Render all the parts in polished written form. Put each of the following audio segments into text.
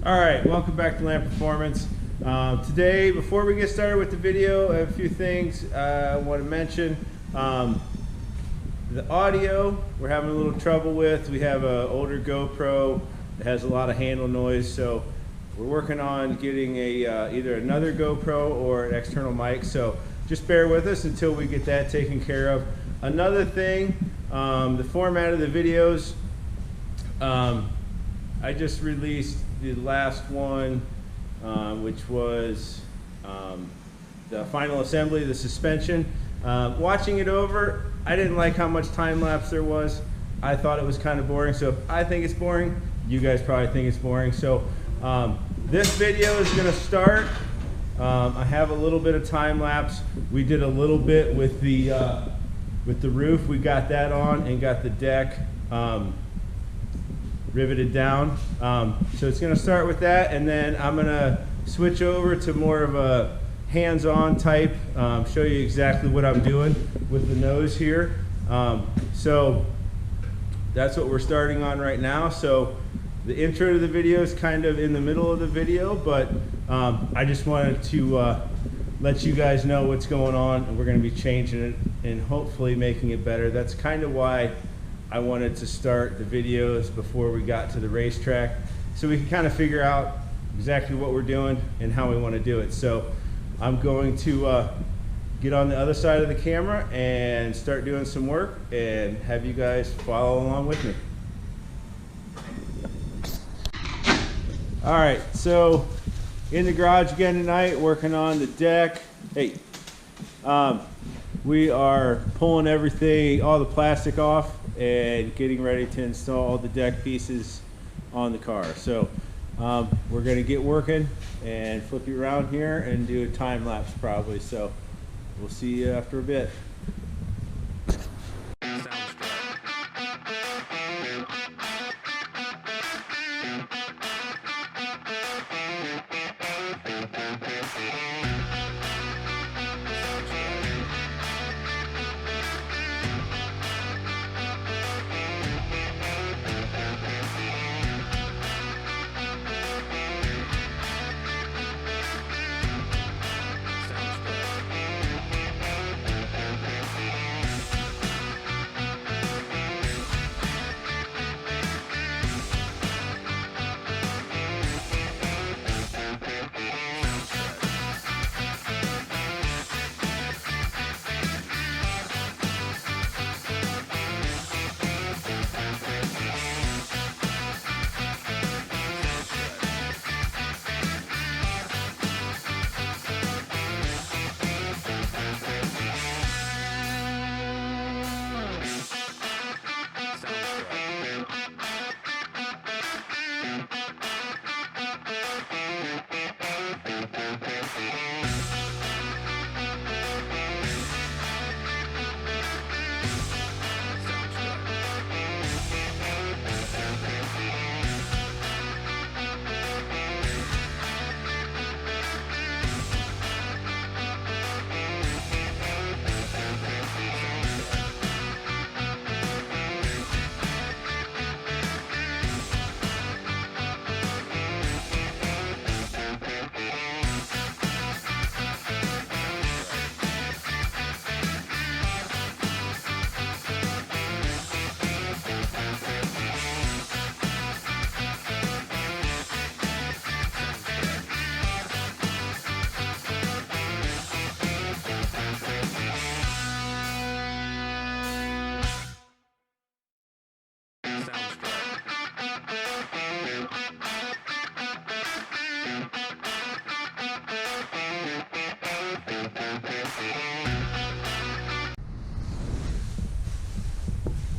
All right, welcome back to Land Performance. Today, before we get started with the video, I have a few things I want to mention. The audio, we're having a little trouble with. We have an older GoPro that has a lot of handle noise, so we're working on getting either another GoPro or an external mic, so just bear with us until we get that taken care of. Another thing, the format of the videos, I just released the last one, which was the final assembly, the suspension. Watching it over, I didn't like how much time lapse there was. I thought it was kind of boring, so if I think it's boring, you guys probably think it's boring. So this video is going to start. I have a little bit of time lapse. We did a little bit with the roof. We got that on and got the deck riveted down. So it's going to start with that, and then I'm going to switch over to more of a hands-on type, show you exactly what I'm doing with the nose here. So that's what we're starting on right now. So the intro to the video is kind of in the middle of the video, but I just wanted to let you guys know what's going on, and we're going to be changing it and hopefully making it better. That's kind of why I wanted to start the videos before we got to the racetrack, so we can kind of figure out exactly what we're doing and how we want to do it. So I'm going to get on the other side of the camera and start doing some work and have you guys follow along with me. All right, so in the garage again tonight, working on the deck. Hey, we are pulling everything, all the plastic off, and getting ready to install all the deck pieces on the car. So we're going to get working and flip you around here and do a time lapse probably. So we'll see you after a bit.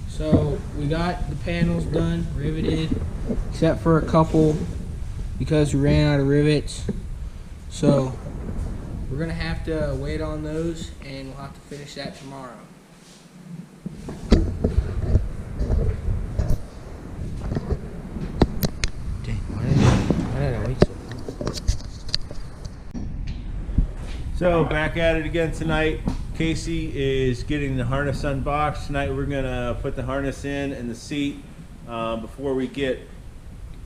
So we got the panels done, riveted, except for a couple because we ran out of rivets. So we're gonna have to wait on those, and we'll have to finish that tomorrow. Dang, why did I wait so long? So back at it again tonight. Casey is getting the harness unboxed. Tonight we're gonna put the harness in and the seat before we get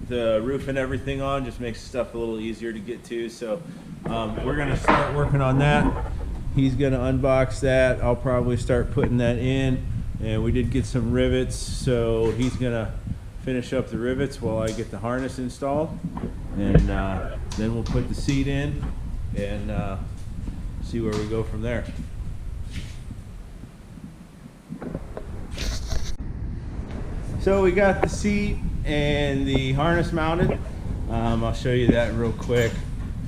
the roof and everything on, just makes stuff a little easier to get to. So we're gonna start working on that. He's gonna unbox that. I'll probably start putting that in, and we did get some rivets, so he's gonna finish up the rivets while I get the harness installed, and then we'll put the seat in and see where we go from there. So we got the seat and the harness mounted. I'll show you that real quick.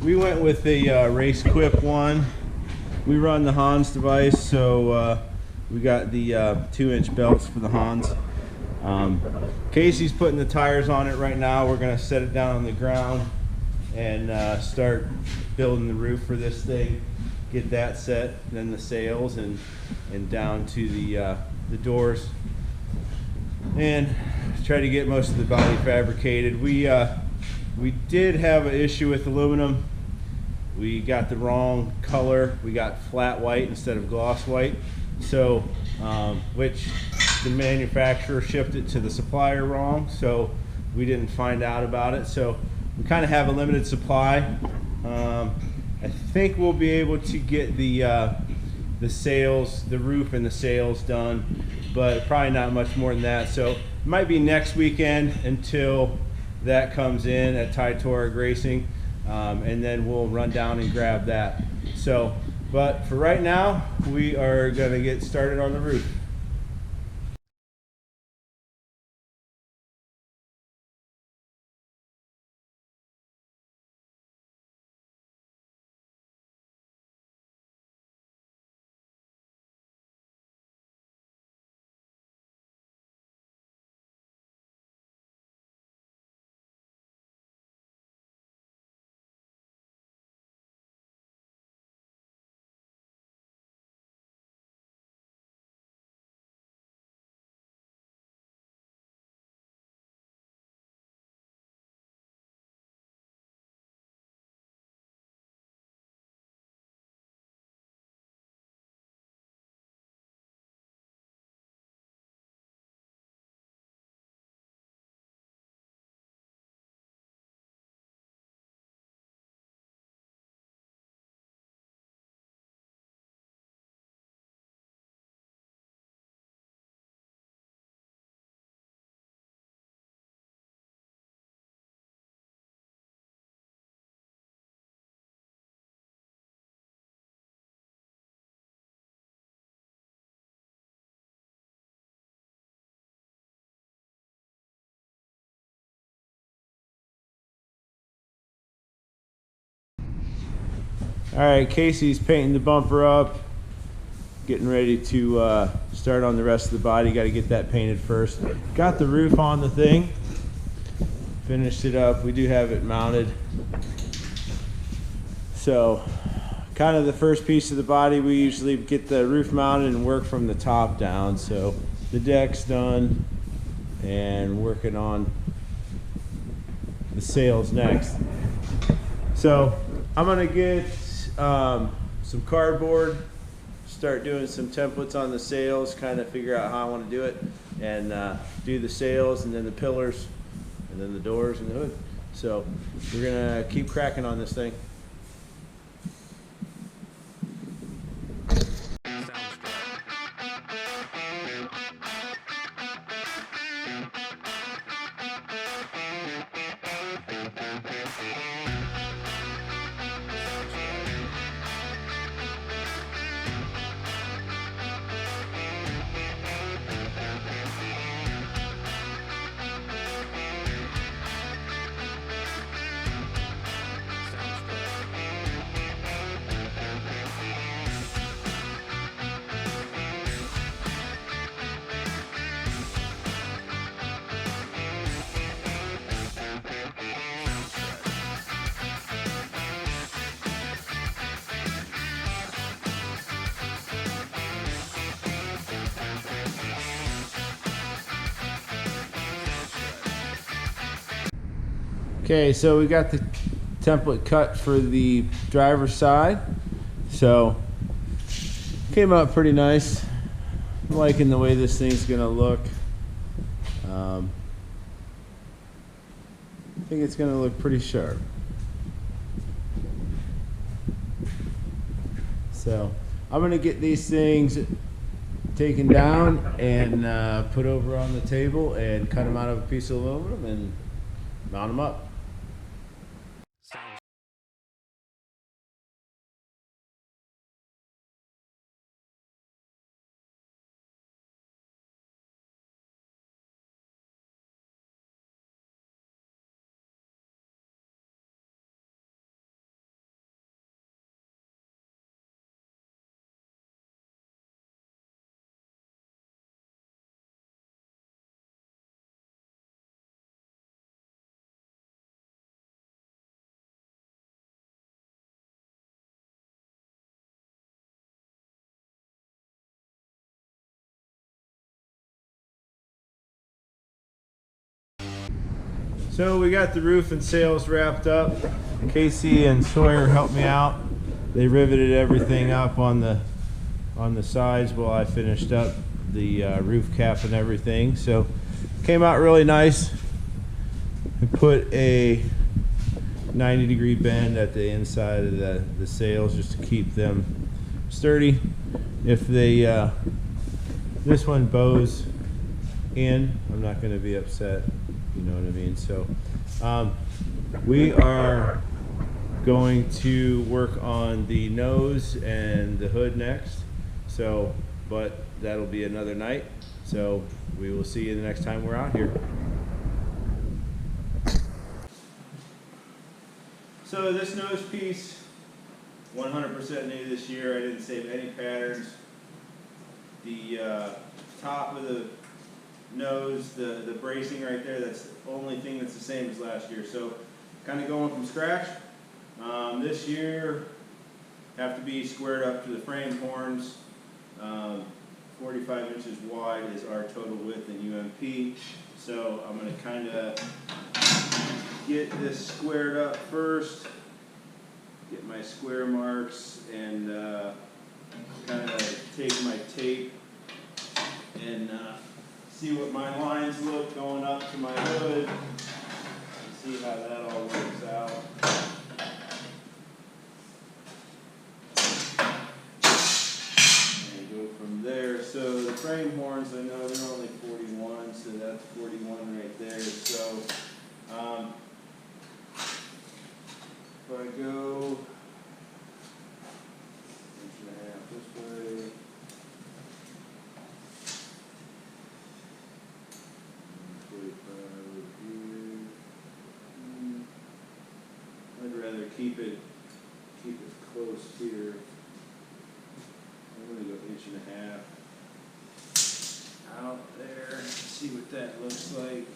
We went with the Race Quip one. We run the Hans device, so we got the 2-inch belts for the Hans. Casey's putting the tires on it right now. We're gonna set it down on the ground and start building the roof for this thing. Get that set, then the sails, and down to the doors, and try to get most of the body fabricated. We did have an issue with aluminum. We got the wrong color. We got flat white instead of gloss white, so which the manufacturer shipped it to the supplier wrong, so we didn't find out about it. So we kind of have a limited supply. I think we'll be able to get the sails, the roof and the sails done, but probably not much more than that. So it might be next weekend until that comes in at Ty-Torag Racing, and then we'll run down and grab that. So, but for right now, we are going to get started on the roof. All right, Casey's painting the bumper up, getting ready to start on the rest of the body. Got to get that painted first. Got the roof on the thing, finished it up. We do have it mounted. So kind of the first piece of the body, we usually get the roof mounted and work from the top down. So the deck's done and working on the sails next. So I'm gonna get some cardboard, start doing some templates on the sails, kind of figure out how I want to do it, and do the sails and then the pillars and then the doors and the hood. So we're gonna keep cracking on this thing. Okay, so we got the template cut for the driver's side. So came out pretty nice. I'm liking the way this thing's gonna look. think it's going to look pretty sharp. So I'm going to get these things taken down and put over on the table and cut them out of a piece of aluminum and mount them up. So we got the roof and sails wrapped up. Casey and Sawyer helped me out. They riveted everything up on the sides while I finished up the roof cap and everything. So came out really nice. I put a 90-degree bend at the inside of the sails just to keep them sturdy. If they this one bows in, I'm not going to be upset. You know what I mean? So we are going to work on the nose and the hood next. So, but that'll be another night. So we will see you the next time we're out here. So this nose piece, 100% new this year. I didn't save any patterns. The top of the nose, the bracing right there, that's the only thing that's the same as last year. So kind of going from scratch. This year have to be squared up to the frame horns. 45 inches wide is our total width in UMP. So I'm going to kind of get this squared up first, get my square marks, and kind of take my tape and see what my lines look going up to my hood, and see how that all works out. And go from there. So the frame horns, I know they're only 41, so that's 41 right there. So if I go inch and a half this way, I'd rather keep it close here. I'm going to go inch and a half out there. See what that looks like.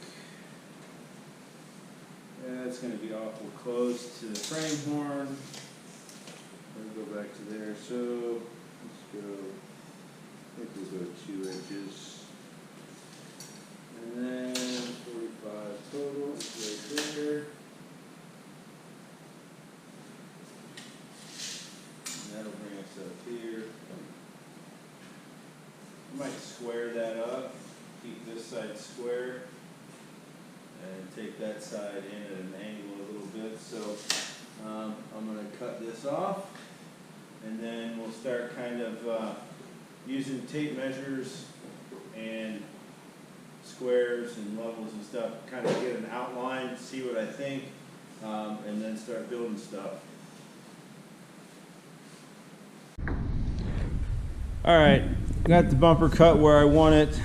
Yeah, it's going to be awful close to the frame horn. We'll go back to there. So let's go. I think we'll go 2 inches. And then 45 total right there. And that'll bring us up here. I might square that up, keep this side square, and take that side in at an angle a little bit. So I'm going to cut this off, and then we'll start kind of using tape measures and squares and levels and stuff, kind of get an outline, see what I think, and then start building stuff. All right, got the bumper cut where I want it.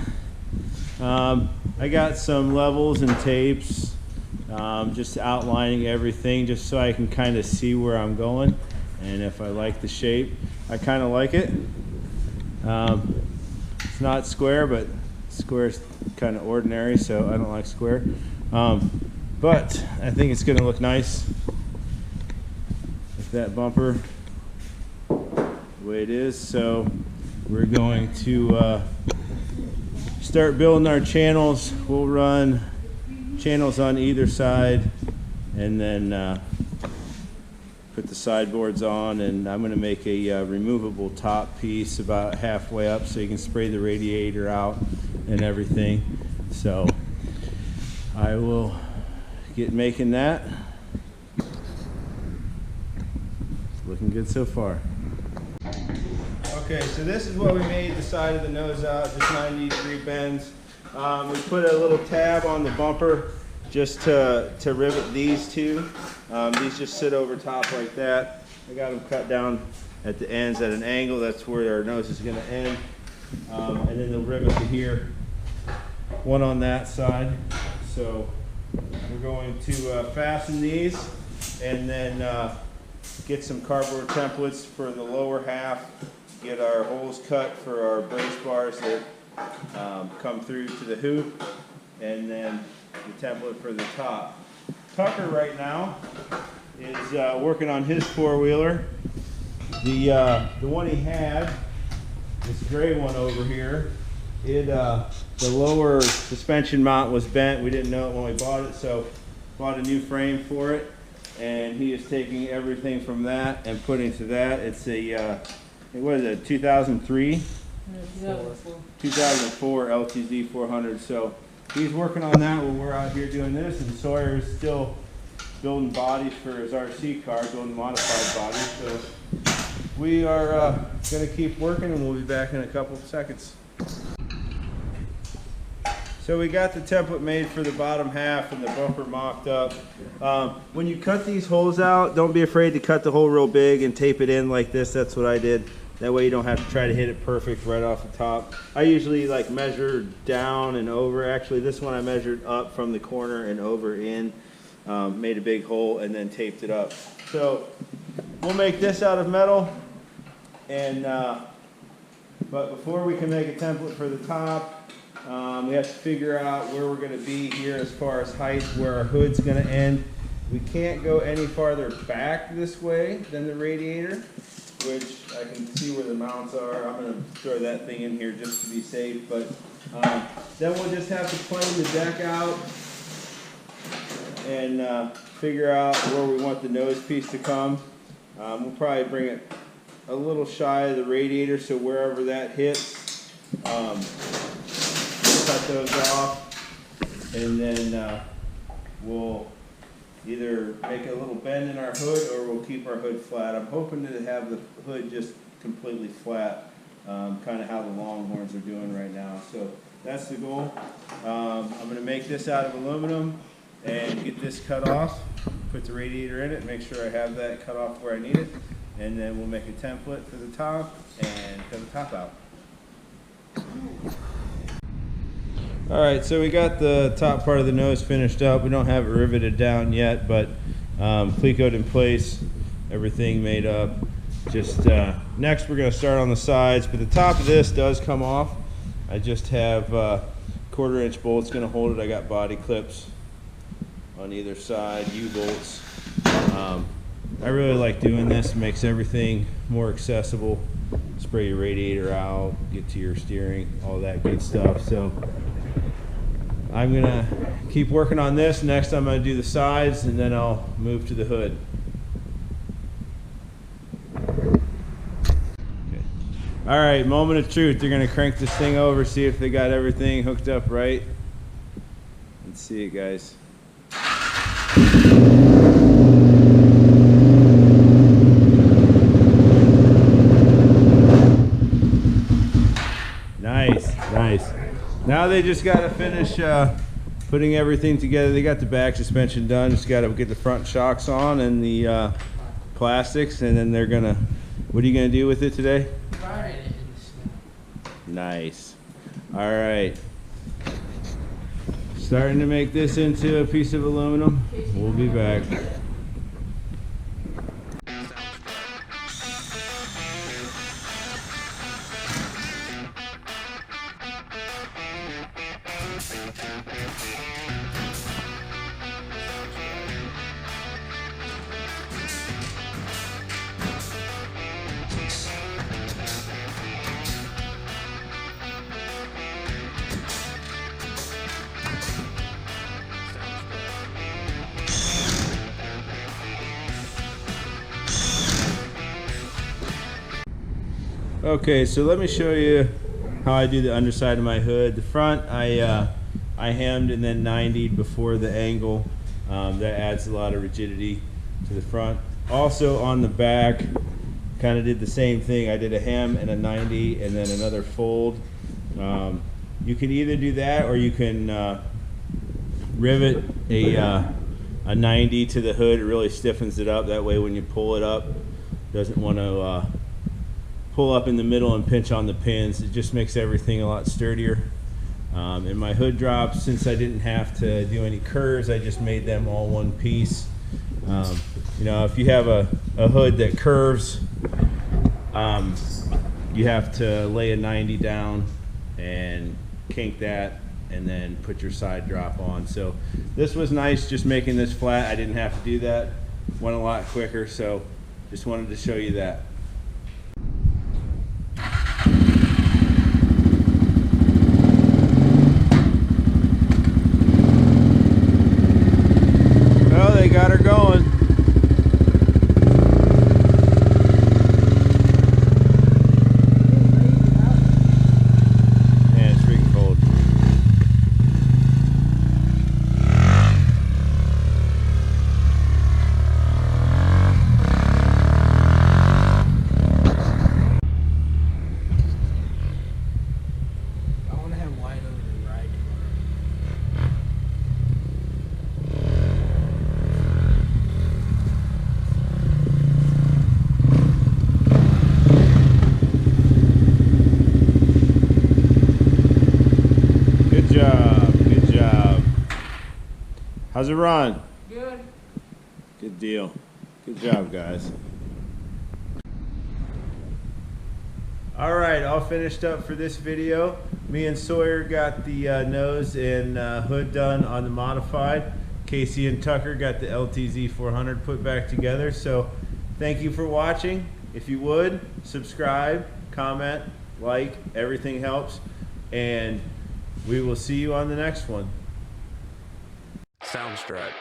I got some levels and tapes, just outlining everything just so I can kind of see where I'm going, and if I like the shape. I kind of like it. It's not square, but square's kind of ordinary, so I don't like square. But I think it's going to look nice with that bumper the way it is. So we're going to start building our channels. We'll run channels on either side, and then put the sideboards on, and I'm going to make a removable top piece about halfway up so you can spray the radiator out and everything. So I will get making that. It's looking good so far. Okay, so this is what we made the side of the nose out, just 90-degree bends. We put a little tab on the bumper just to rivet these two. These just sit over top like that. I got them cut down at the ends at an angle. That's where our nose is going to end. And then they'll rivet to here. One on that side. So we're going to fasten these and then get some cardboard templates for the lower half. Get our holes cut for our brace bars that come through to the hoop, and then the template for the top. Tucker right now is working on his four-wheeler. The one he had, this gray one over here, the lower suspension mount was bent. We didn't know it when we bought it, so bought a new frame for it, and he is taking everything from that and putting to that. It's a what is it, 2003? 2004 LTZ 400. So he's working on that while we're out here doing this, and Sawyer's still building bodies for his RC car, building modified bodies. So we are going to keep working, and we'll be back in a couple of seconds. So we got the template made for the bottom half and the bumper mocked up. When you cut these holes out, don't be afraid to cut the hole real big and tape it in like this. That's what I did. That way you don't have to try to hit it perfect right off the top. I usually like measure down and over. Actually, this one I measured up from the corner and over in, made a big hole and then taped it up. So we'll make this out of metal, and but before we can make a template for the top, we have to figure out where we're going to be here as far as height, where our hood's going to end. We can't go any farther back this way than the radiator, which I can see where the mounts are. I'm going to throw that thing in here just to be safe, but then we'll just have to plane the deck out and figure out where we want the nose piece to come. We'll probably bring it a little shy of the radiator, so wherever that hits, cut those off, and then we'll either make a little bend in our hood or we'll keep our hood flat. I'm hoping to have the hood just completely flat, kind of how the Longhorns are doing right now. So that's the goal. I'm going to make this out of aluminum and get this cut off, put the radiator in it, make sure I have that cut off where I need it, and then we'll make a template for the top and cut the top out. Alright, so we got the top part of the nose finished up. We don't have it riveted down yet, but clecoed in place, everything made up. Just next we're going to start on the sides, but the top of this does come off. I just have 1/4-inch bolts going to hold it. I got body clips on either side, U-bolts. I really like doing this. It makes everything more accessible. Spray your radiator out, get to your steering, all that good stuff. So I'm gonna keep working on this. Next I'm gonna do the sides, and then I'll move to the hood. Okay. All right, moment of truth. They're gonna crank this thing over, see if they got everything hooked up right. Let's see it, guys. Nice, nice. Now they just got to finish putting everything together. They got the back suspension done. Just got to get the front shocks on and the plastics, and then they're gonna. What are you gonna do with it today? Ride it in the snow. Nice. All right. Starting to make this into a piece of aluminum. We'll be back. Okay, so let me show you how I do the underside of my hood. The front, I hemmed and then 90'd before the angle. That adds a lot of rigidity to the front. Also on the back, kind of did the same thing. I did a hem and a 90 and then another fold. You can either do that or you can rivet a 90 to the hood. It really stiffens it up. That way when you pull it up, it doesn't want to pull up in the middle and pinch on the pins. It just makes everything a lot sturdier. And my hood drops, since I didn't have to do any curves, I just made them all one piece. You know, if you have a hood that curves, you have to lay a 90 down and kink that and then put your side drop on. So this was nice, just making this flat. I didn't have to do that. Went a lot quicker, so just wanted to show you that. Well, they got her going. Yeah, it's freaking cold. I want to have light over the ride Good job, good job. How's it run? Good. Good deal. Good job, guys. All right, all finished up for this video. Me and Sawyer got the nose and hood done on the modified. Casey and Tucker got the LTZ 400 put back together. So thank you for watching. If you would, subscribe, comment, like, everything helps. And we will see you on the next one. Soundstripe.